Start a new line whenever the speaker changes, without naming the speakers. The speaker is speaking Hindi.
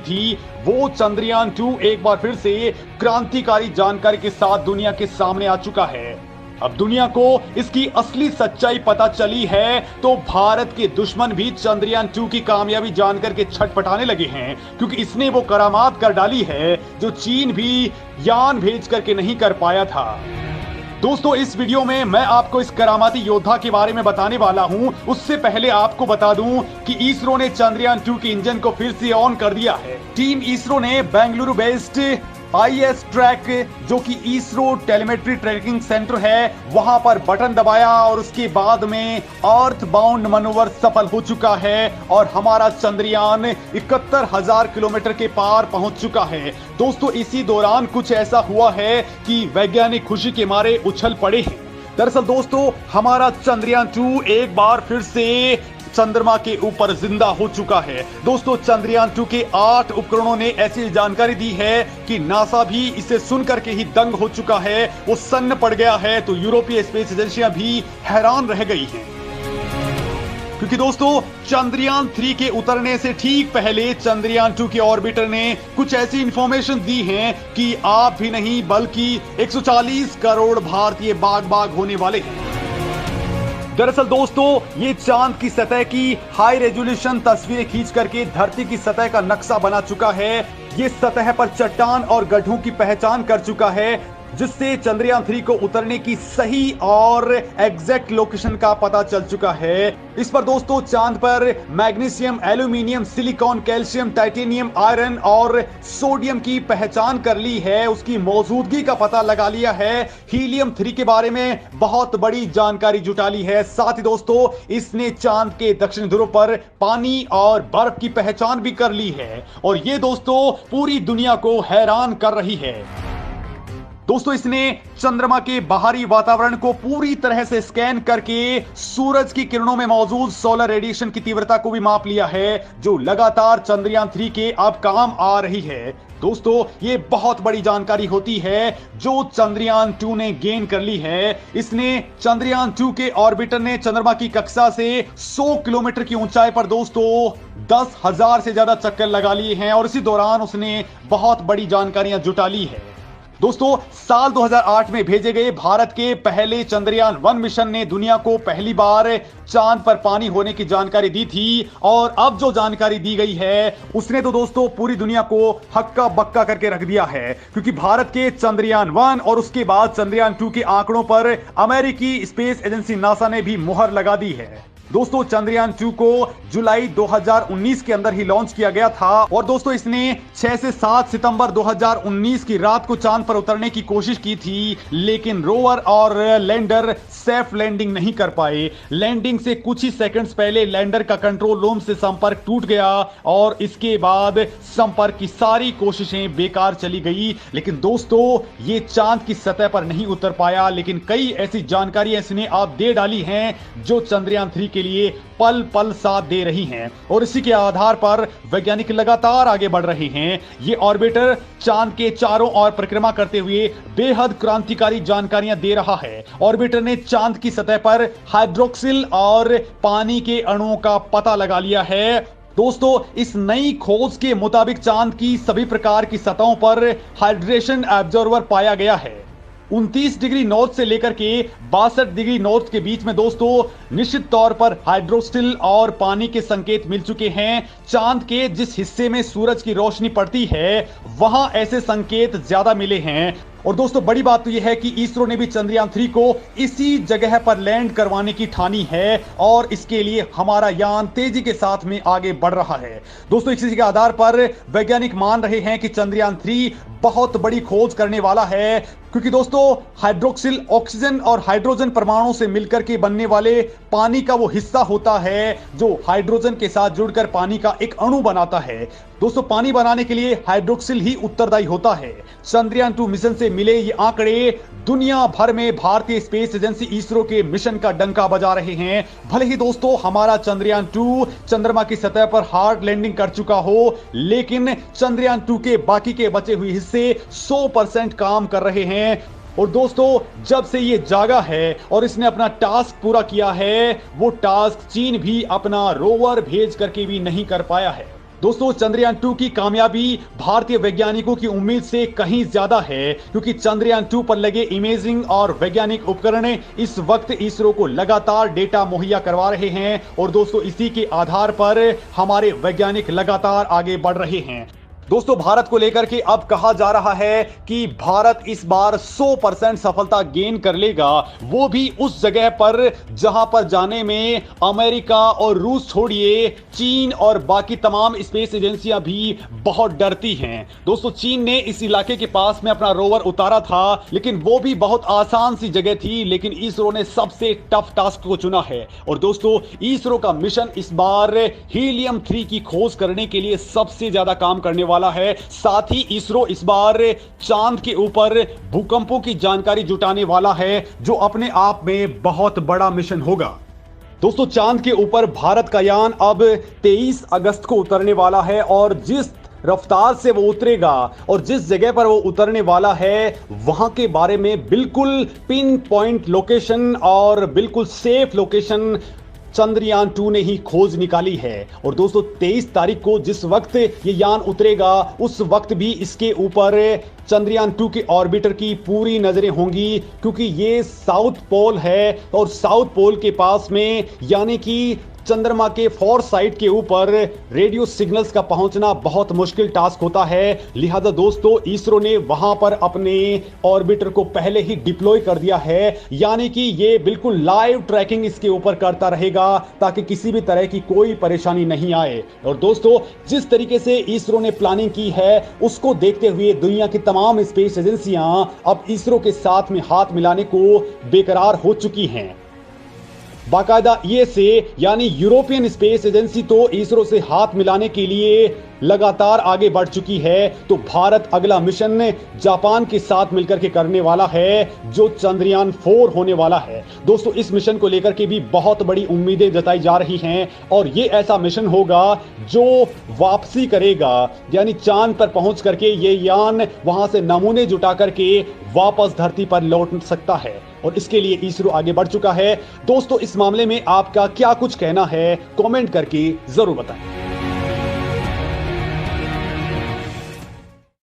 थी वो चंद्रयान 2 एक बार फिर से क्रांतिकारी जानकारी के साथ दुनिया के सामने आ चुका है। अब दुनिया को इसकी असली सच्चाई पता चली है तो भारत के दुश्मन भी चंद्रयान 2 की कामयाबी जानकर के छटपटाने लगे हैं, क्योंकि इसने वो करामात कर डाली है जो चीन भी यान भेज करके नहीं कर पाया था। दोस्तों, इस वीडियो में मैं आपको इस करामाती योद्धा के बारे में बताने वाला हूं। उससे पहले आपको बता दूं कि इसरो ने चंद्रयान 2 के इंजन को फिर से ऑन कर दिया है। टीम इसरो ने बेंगलुरु बेस्ड IS ट्रैक, जो कि इसरो टेलीमेट्री ट्रैकिंग सेंटर है, वहां पर बटन दबाया और उसके बाद में अर्थ बाउंड मनोवर सफल हो चुका है और हमारा चंद्रयान 71,000 किलोमीटर के पार पहुंच चुका है। दोस्तों, इसी दौरान कुछ ऐसा हुआ है कि वैज्ञानिक खुशी के मारे उछल पड़े हैं। दरअसल दोस्तों, हमारा चंद्रयान 2 एक बार फिर से चंद्रमा के ऊपर जिंदा हो चुका है। दोस्तों, चंद्रयान 2 के 8 उपकरणों ने ऐसी जानकारी दी है कि नासा भी इसे सुनकर के ही दंग हो चुका है, वो सन्न पड़ गया है। तो यूरोपीय स्पेस एजेंसियां भी हैरान रह गई हैं, क्योंकि दोस्तों चंद्रयान 3 के उतरने से ठीक पहले चंद्रयान 2 के ऑर्बिटर ने कुछ ऐसी इंफॉर्मेशन दी है कि आप भी नहीं बल्कि 140 करोड़ भारतीय बाग होने वाले हैं। दरअसल दोस्तों, ये चांद की सतह की हाई रेजोल्यूशन तस्वीरें खींच करके धरती की सतह का नक्शा बना चुका है। ये सतह पर चट्टान और गड्ढों की पहचान कर चुका है, जिससे चंद्रयान 3 को उतरने की सही और एग्जैक्ट लोकेशन का पता चल चुका है। इस पर दोस्तों चांद पर magnesium, aluminium, silicon, calcium, titanium, iron और सोडियम की पहचान कर ली है, उसकी मौजूदगी का पता लगा लिया है। हीलियम 3 के बारे में बहुत बड़ी जानकारी जुटा ली है। साथ ही दोस्तों, इसने चांद के दक्षिण ध्रुव पर पानी और बर्फ की पहचान भी कर ली है और ये दोस्तों पूरी दुनिया को हैरान कर रही है। दोस्तों, इसने चंद्रमा के बाहरी वातावरण को पूरी तरह से स्कैन करके सूरज की किरणों में मौजूद सोलर रेडिएशन की तीव्रता को भी माप लिया है, जो लगातार चंद्रयान 3 के अब काम आ रही है। दोस्तों, ये बहुत बड़ी जानकारी होती है जो चंद्रयान 2 ने गेन कर ली है। इसने चंद्रयान 2 के ऑर्बिटर ने चंद्रमा की कक्षा से 100 किलोमीटर की ऊंचाई पर दोस्तों 10,000 से ज्यादा चक्कर लगा लिए हैं और इसी दौरान उसने बहुत बड़ी जानकारियां जुटा ली है। दोस्तों, साल 2008 में भेजे गए भारत के पहले चंद्रयान 1 मिशन ने दुनिया को पहली बार चांद पर पानी होने की जानकारी दी थी और अब जो जानकारी दी गई है उसने तो दोस्तों पूरी दुनिया को हक्का बक्का करके रख दिया है, क्योंकि भारत के चंद्रयान 1 और उसके बाद चंद्रयान 2 के आंकड़ों पर अमेरिकी स्पेस एजेंसी नासा ने भी मुहर लगा दी है। दोस्तों, चंद्रयान 2 को जुलाई 2019 के अंदर ही लॉन्च किया गया था और दोस्तों इसने 6 से 7 सितंबर 2019 की रात को चांद पर उतरने की कोशिश की थी, लेकिन रोवर और लैंडर सेफ लैंडिंग नहीं कर पाए। लैंडिंग से कुछ ही सेकंड्स पहले लैंडर का कंट्रोल रूम से संपर्क टूट गया और इसके बाद संपर्क की सारी कोशिशें बेकार चली गई। लेकिन दोस्तों, ये चांद की सतह पर नहीं उतर पाया, लेकिन कई ऐसी जानकारियां इसने आप दे डाली हैं जो चंद्रयान 3 के लिए पल पल साथ दे रही हैं और इसी के आधार पर वैज्ञानिक लगातार आगे बढ़ रहे हैं। ये ऑर्बिटर चांद के चारों ओर परिक्रमा करते हुए बेहद क्रांतिकारी जानकारियां दे रहा है। ऑर्बिटर ने चांद की सतह पर हाइड्रोक्सिल और पानी के अणुओं का पता लगा लिया है। दोस्तों, इस नई खोज के मुताबिक चांद की सभी प्रकार की सतहों पर हाइड्रेशन एब्जॉर्बर पाया गया है। 29 डिग्री नॉर्थ से लेकर के 62 डिग्री नॉर्थ के बीच में दोस्तों निश्चित तौर पर हाइड्रोस्टिल और पानी के संकेत मिल चुके हैं। चांद के जिस हिस्से में सूरज की रोशनी पड़ती है वहां ऐसे संकेत ज्यादा मिले हैं। और दोस्तों, बड़ी बात तो यह है कि इसरो ने भी चंद्रयान 3 को इसी जगह पर लैंड करवाने की ठानी है और इसके लिए हमारा यान तेजी के साथ में आगे बढ़ रहा है। दोस्तों, इसी के आधार पर वैज्ञानिक मान रहे हैं कि चंद्रयान 3 बहुत बड़ी खोज करने वाला है, क्योंकि दोस्तों हाइड्रोक्सिल ऑक्सीजन और हाइड्रोजन परमाणु से मिलकर के बनने वाले पानी का वो हिस्सा होता है जो हाइड्रोजन के साथ जुड़कर पानी का एक अणु बनाता है। दोस्तों, पानी बनाने के लिए हाइड्रोक्सिल ही उत्तरदायी होता है। चंद्रयान 2 मिशन से मिले ये आंकड़े दुनिया भर में भारतीय स्पेस एजेंसी इसरो के मिशन का डंका बजा रहे हैं। भले ही दोस्तों हमारा चंद्रयान 2 चंद्रमा की सतह पर हार्ड लैंडिंग कर चुका हो, लेकिन चंद्रयान 2 के बाकी के बचे हुए हिस्से 100% काम कर रहे हैं। और दोस्तों, जब से ये जागा है और इसने अपना टास्क पूरा किया है, वो टास्क चीन भी अपना रोवर भेज करके भी नहीं कर पाया है। दोस्तों चंद्रयान 2 की कामयाबी भारतीय वैज्ञानिकों की उम्मीद से कहीं ज्यादा है, क्योंकि चंद्रयान 2 पर लगे इमेजिंग और वैज्ञानिक उपकरण इस वक्त इसरो को लगातार डेटा मुहैया करवा रहे हैं और दोस्तों इसी के आधार पर हमारे वैज्ञानिक लगातार आगे बढ़ रहे हैं। दोस्तों भारत को लेकर के अब कहा जा रहा है कि भारत इस बार 100% सफलता गेन कर लेगा, वो भी उस जगह पर जहां पर जाने में अमेरिका और रूस छोड़िए चीन और बाकी तमाम स्पेस एजेंसियां भी बहुत डरती हैं। दोस्तों चीन ने इस इलाके के पास में अपना रोवर उतारा था, लेकिन वो भी बहुत आसान सी जगह थी, लेकिन इसरो ने सबसे टफ टास्क को चुना है। और दोस्तों इसरो का मिशन इस बार हीलियम 3 की खोज करने के लिए सबसे ज्यादा काम करने वाला है। साथ ही इसरो इस बार चांद के ऊपर भूकंपों की जानकारी जुटाने वाला है, जो अपने आप में बहुत बड़ा मिशन होगा। दोस्तों चांद के ऊपर भारत का यान अब 23 अगस्त को उतरने वाला है और जिस रफ्तार से वो उतरेगा और जिस जगह पर वो उतरने वाला है वहां के बारे में बिल्कुल पिन पॉइंट लोकेशन और बिल्कुल सेफ लोकेशन चंद्रयान 2 ने ही खोज निकाली है। और दोस्तों 23 तारीख को जिस वक्त ये यान उतरेगा उस वक्त भी इसके ऊपर चंद्रयान 2 के ऑर्बिटर की पूरी नजरें होंगी, क्योंकि ये साउथ पोल है और साउथ पोल के पास में यानी कि चंद्रमा के फॉर साइड के ऊपर रेडियो सिग्नल्स का पहुंचना बहुत मुश्किल टास्क होता है। लिहाजा दोस्तों इसरो ने वहां पर अपने ऑर्बिटर को पहले ही डिप्लॉय कर दिया है, यानी कि ये बिल्कुल लाइव ट्रैकिंग इसके ऊपर करता रहेगा ताकि किसी भी तरह की कोई परेशानी नहीं आए। और दोस्तों जिस तरीके से इसरो ने प्लानिंग की है उसको देखते हुए दुनिया की तमाम स्पेस एजेंसियां अब इसरो के साथ में हाथ मिलाने को बेकरार हो चुकी हैं। बाकायदा यूएसए यानी यूरोपियन स्पेस एजेंसी तो इसरो से हाथ मिलाने के लिए लगातार आगे बढ़ चुकी है, तो भारत अगला मिशन जापान के साथ मिलकर के करने वाला है, जो चंद्रयान 4 होने वाला है। दोस्तों इस मिशन को लेकर के भी बहुत बड़ी उम्मीदें जताई जा रही हैं और ये ऐसा मिशन होगा जो वापसी करेगा, यानी चांद पर पहुंच करके ये यान वहां से नमूने जुटा करके वापस धरती पर लौट सकता है और इसके लिए इसरो आगे बढ़ चुका है। दोस्तों इस मामले में आपका क्या कुछ कहना है, कमेंट करके जरूर बताएं।